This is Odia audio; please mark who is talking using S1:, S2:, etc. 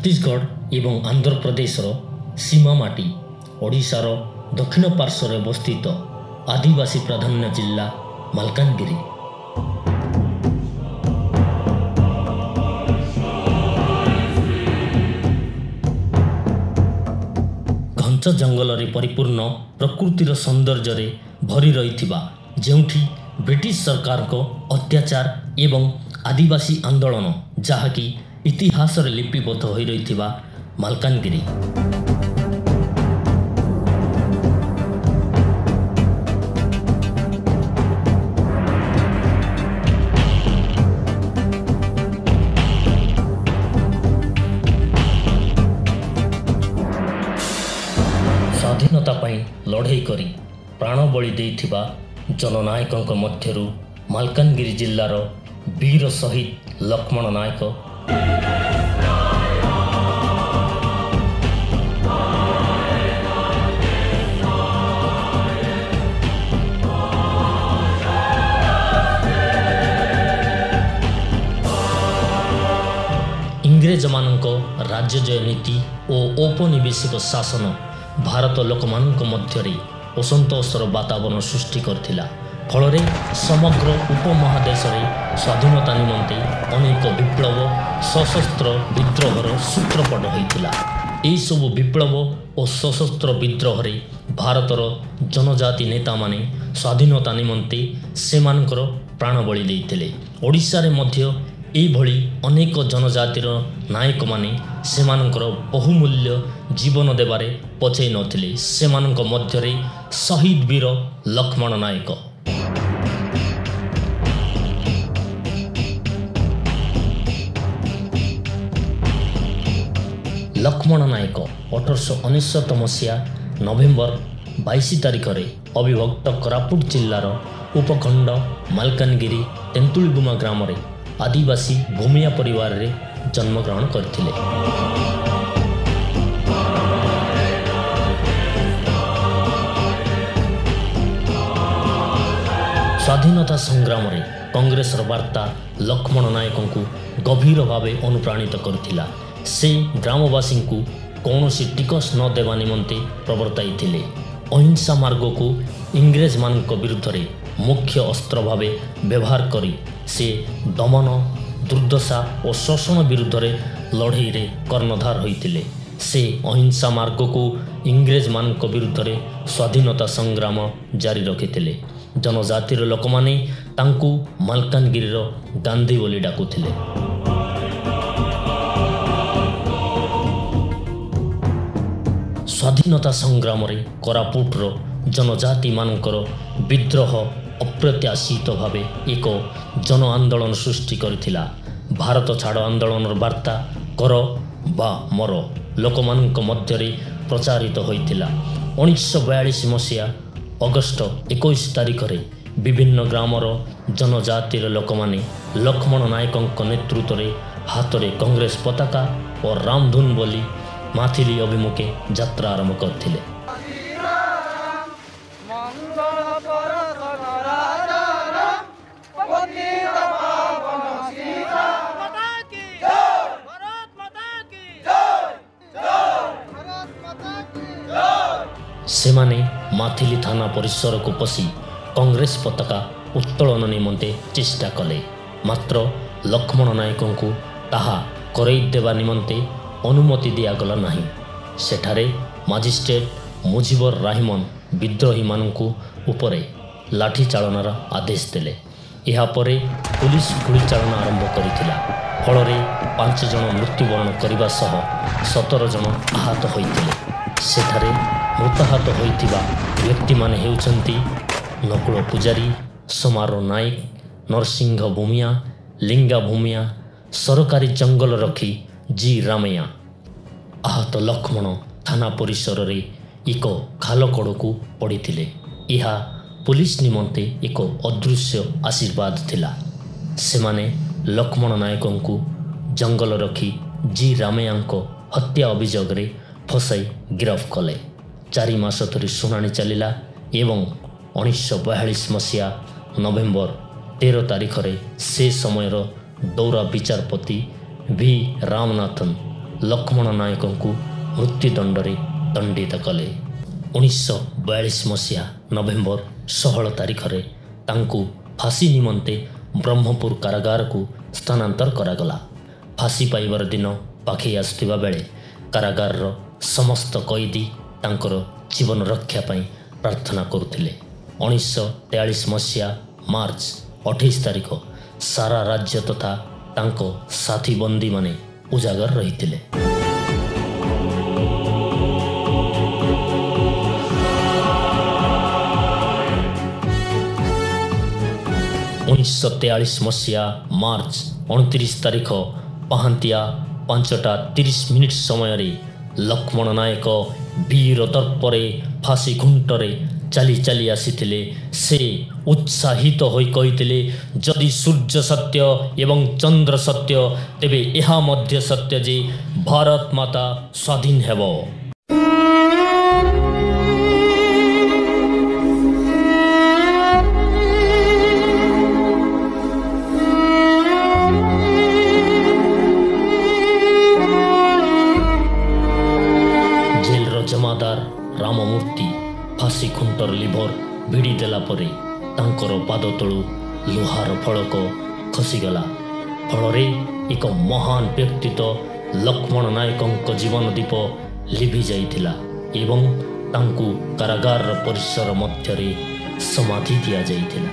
S1: ଛତିଶଗଡ଼ ଏବଂ ଆନ୍ଧ୍ରପ୍ରଦେଶର ସୀମା ମାଟି ଓଡ଼ିଶାର ଦକ୍ଷିଣ ପାର୍ଶ୍ୱରେ ଅବସ୍ଥିତ ଆଦିବାସୀ ପ୍ରାଧାନ୍ୟ ଜିଲ୍ଲା ମାଲକାନଗିରି। ଘଞ୍ଚ ଜଙ୍ଗଲରେ ପରିପୂର୍ଣ୍ଣ ପ୍ରକୃତିର ସୌନ୍ଦର୍ଯ୍ୟରେ ଭରି ରହିଥିବା, ଯେଉଁଠି ବ୍ରିଟିଶ ସରକାରଙ୍କ ଅତ୍ୟାଚାର ଏବଂ ଆଦିବାସୀ ଆନ୍ଦୋଳନ ଯାହାକି ଇତିହାସରେ ଲିପିବଦ୍ଧ ହୋଇ ରହିଥିବା ମାଲକାନଗିରି। ସ୍ୱାଧୀନତା ପାଇଁ ଲଢ଼େଇ କରି ପ୍ରାଣ ବଳି ଦେଇଥିବା ଜନନାୟକଙ୍କ ମଧ୍ୟରୁ ମାଲକାନଗିରି ଜିଲ୍ଲାର ବୀର ଶହୀଦ ଲକ୍ଷ୍ମଣ ନାୟକ, ଇଂରେଜମାନଙ୍କ ରାଜ୍ୟଜୟ ନୀତି ଓ ଔପନିବେଶିକ ଶାସନ ଭାରତ ଲୋକମାନଙ୍କ ମଧ୍ୟରେ ଅସନ୍ତୋଷର ବାତାବରଣ ସୃଷ୍ଟି କରିଥିଲା। ଫଳରେ ସମଗ୍ର ଉପମହାଦେଶରେ ସ୍ୱାଧୀନତା ନିମନ୍ତେ ଅନେକ ବିପ୍ଳବ ସଶସ୍ତ୍ର ବିଦ୍ରୋହର ସୂତ୍ରପାତ ହୋଇଥିଲା। ଏହିସବୁ ବିପ୍ଳବ ଓ ସଶସ୍ତ୍ର ବିଦ୍ରୋହରେ ଭାରତର ଜନଜାତି ନେତାମାନେ ସ୍ୱାଧୀନତା ନିମନ୍ତେ ସେମାନଙ୍କର ପ୍ରାଣବଳି ଦେଇଥିଲେ। ଓଡ଼ିଶାରେ ମଧ୍ୟ ଏଇଭଳି ଅନେକ ଜନଜାତିର ନାୟକମାନେ ସେମାନଙ୍କର ବହୁମୂଲ୍ୟ ଜୀବନ ଦେବାରେ ପଛେଇ ନଥିଲେ। ସେମାନଙ୍କ ମଧ୍ୟରେ ଶହୀଦ ବୀର ଲକ୍ଷ୍ମଣ ନାୟକ। ଲକ୍ଷ୍ମଣ ନାୟକ 1899 ମସିହା ନଭେମ୍ବର 22 ତାରିଖରେ ଅବିଭକ୍ତ କୋରାପୁଟ ଜିଲ୍ଲାର ଉପଖଣ୍ଡ ମାଲକାନଗିରି ତେନ୍ତୁଳିଗୁମା ଗ୍ରାମରେ ଆଦିବାସୀ ଭୂମିଆ ପରିବାରରେ ଜନ୍ମଗ୍ରହଣ କରିଥିଲେ। ସ୍ୱାଧୀନତା ସଂଗ୍ରାମରେ କଂଗ୍ରେସର ବାର୍ତ୍ତା ଲକ୍ଷ୍ମଣ ନାୟକଙ୍କୁ ଗଭୀର ଭାବେ ଅନୁପ୍ରାଣିତ କରିଥିଲା। ସେ ଗ୍ରାମବାସୀଙ୍କୁ କୌଣସି ଟିକସ ନ ଦେବା ନିମନ୍ତେ ପ୍ରବର୍ତ୍ତାଇଥିଲେ। ଅହିଂସା ମାର୍ଗକୁ ଇଂରେଜମାନଙ୍କ ବିରୁଦ୍ଧରେ ମୁଖ୍ୟ ଅସ୍ତ୍ର ଭାବେ ବ୍ୟବହାର କରି ସେ ଦମନ, ଦୁର୍ଦ୍ଦଶା ଓ ଶୋଷଣ ବିରୁଦ୍ଧରେ ଲଢ଼େଇରେ କର୍ଣ୍ଣଧାର ହୋଇଥିଲେ। ସେ ଅହିଂସା ମାର୍ଗକୁ ଇଂରେଜମାନଙ୍କ ବିରୁଦ୍ଧରେ ସ୍ୱାଧୀନତା ସଂଗ୍ରାମ ଜାରି ରଖିଥିଲେ। ଜନଜାତିର ଲୋକମାନେ ତାଙ୍କୁ ମାଲକାନଗିରିର ଗାନ୍ଧୀ ବୋଲି ଡାକୁଥିଲେ। ସ୍ୱାଧୀନତା ସଂଗ୍ରାମରେ କୋରାପୁଟର ଜନଜାତିମାନଙ୍କର ବିଦ୍ରୋହ ଅପ୍ରତ୍ୟାଶିତ ଭାବେ ଏକ ଜନ ଆନ୍ଦୋଳନ ସୃଷ୍ଟି କରିଥିଲା। ଭାରତ ଛାଡ଼ ଆନ୍ଦୋଳନର ବାର୍ତ୍ତା କର ବା ମର ଲୋକମାନଙ୍କ ମଧ୍ୟରେ ପ୍ରଚାରିତ ହୋଇଥିଲା। 1942 ମସିହା ଅଗଷ୍ଟ 21 ତାରିଖରେ ବିଭିନ୍ନ ଗ୍ରାମର ଜନଜାତିର ଲୋକମାନେ ଲକ୍ଷ୍ମଣ ନାୟକଙ୍କ ନେତୃତ୍ୱରେ ହାତରେ କଂଗ୍ରେସ ପତାକା ଓ ରାମଧୁନ ବୋଲି ମାଥିଲି ଅଭିମୁଖେ ଯାତ୍ରା ଆରମ୍ଭ କରିଥିଲେ। ସେମାନେ ମାଥିଲି ଥାନା ପରିସରକୁ ପଶି କଂଗ୍ରେସ ପତାକା ଉତ୍ତୋଳନ ନିମନ୍ତେ ଚେଷ୍ଟା କଲେ। ମାତ୍ର ଲକ୍ଷ୍ମଣ ନାୟକଙ୍କୁ ତାହା କରେଇ ଦେବା ନିମନ୍ତେ ଅନୁମତି ଦିଆଗଲା ନାହିଁ। ସେଠାରେ ମାଜିଷ୍ଟ୍ରେଟ୍ ମୁଜିବର ରାହିମନ ବିଦ୍ରୋହୀମାନଙ୍କୁ ଉପରେ ଲାଠି ଚାଳନାର ଆଦେଶ ଦେଲେ। ଏହାପରେ ପୁଲିସ ଗୁଳିଚାଳନା ଆରମ୍ଭ କରିଥିଲା। ଫଳରେ 5 ଜଣ ମୃତ୍ୟୁବରଣ କରିବା ସହ 17 ଜଣ ଆହତ ହୋଇଥିଲେ। ସେଠାରେ ମୃତାହତ ହୋଇଥିବା ବ୍ୟକ୍ତିମାନେ ହେଉଛନ୍ତି ନକୁଳ ପୂଜାରୀ, ସମାର ନାୟକ, ନରସିଂହ ଭୂମିଆ, ଲିଙ୍ଗା ଭୂମିଆ, ସରକାରୀ ଜଙ୍ଗଲ ରକ୍ଷୀ ଜି ରାମେୟା। ଆହତ ଲକ୍ଷ୍ମଣ ଥାନା ପରିସରରେ ଏକ ଖାଲ କଡ଼କୁ ପଡ଼ିଥିଲେ। ଏହା ପୁଲିସ ନିମନ୍ତେ ଏକ ଅଦୃଶ୍ୟ ଆଶୀର୍ବାଦ ଥିଲା। ସେମାନେ ଲକ୍ଷ୍ମଣ ନାୟକଙ୍କୁ ଜଙ୍ଗଲ ରକ୍ଷୀ ଜି ରାମେୟାଙ୍କ ହତ୍ୟା ଅଭିଯୋଗରେ ଫସାଇ ଗିରଫ କଲେ। 4 ମାସ ଧରି ଶୁଣାଣି ଚାଲିଲା ଏବଂ 1942 ମସିହା ନଭେମ୍ବର 13 ତାରିଖରେ ସେ ସମୟର ଦୌରା ବିଚାରପତି ଭି ରାମନାଥନ ଲକ୍ଷ୍ମଣ ନାୟକଙ୍କୁ ମୃତ୍ୟୁଦଣ୍ଡରେ ଦଣ୍ଡିତ କଲେ। 1942 ମସିହା ନଭେମ୍ବର 16 ତାରିଖରେ ତାଙ୍କୁ ଫାଶୀ ନିମନ୍ତେ ବ୍ରହ୍ମପୁର କାରାଗାରକୁ ସ୍ଥାନାନ୍ତର କରାଗଲା। ଫାଶୀ ପାଇବାର ଦିନ ପାଖେଇ ଆସୁଥିବା ବେଳେ କାରାଗାରର ସମସ୍ତ କଏଦୀ ତାଙ୍କର ଜୀବନ ରକ୍ଷା ପାଇଁ ପ୍ରାର୍ଥନା କରୁଥିଲେ। 1943 ମସିହା ମାର୍ଚ୍ଚ 28 ତାରିଖ ସାରା ରାଜ୍ୟ ତଥା ତାଙ୍କ ସାଥୀ ବନ୍ଦୀମାନେ ଉଜାଗର ରହିଥିଲେ। 1943 ମସିହା ମାର୍ଚ୍ଚ 29 ତାରିଖ ପାହାନ୍ତିଆ 5:30 ସମୟରେ ଲକ୍ଷ୍ମଣ ନାୟକ ବୀର ଦର୍ପରେ ଫାଶୀ ଖୁଣ୍ଟରେ ଚାଲି ଚାଲି ଆସିଥିଲେ। ସେ ଉତ୍ସାହିତ ହୋଇ କହିଥିଲେ, ଯଦି ସୂର୍ଯ୍ୟ ସତ୍ୟ ଏବଂ ଚନ୍ଦ୍ର ସତ୍ୟ, ତେବେ ଏହା ମଧ୍ୟ ସତ୍ୟ ଯେ ଭାରତ ମାତା ସ୍ୱାଧୀନ ହେବ। ଜମାଦାର ରାମମୂର୍ତ୍ତି ଫାଶୀ ଖୁଣ୍ଟର ଲିଭର ଭିଡ଼ି ଦେଲା ପରେ ତାଙ୍କର ପାଦ ତଳୁ ଲୁହାର ଫଳକ ଖସିଗଲା। ଫଳରେ ଏକ ମହାନ ବ୍ୟକ୍ତିତ୍ୱ ଲକ୍ଷ୍ମଣ ନାୟକଙ୍କ ଜୀବନ ଦୀପ ଲିଭି ଯାଇଥିଲା ଏବଂ ତାଙ୍କୁ କାରାଗାରର ପରିସର ମଧ୍ୟରେ ସମାଧି ଦିଆଯାଇଥିଲା।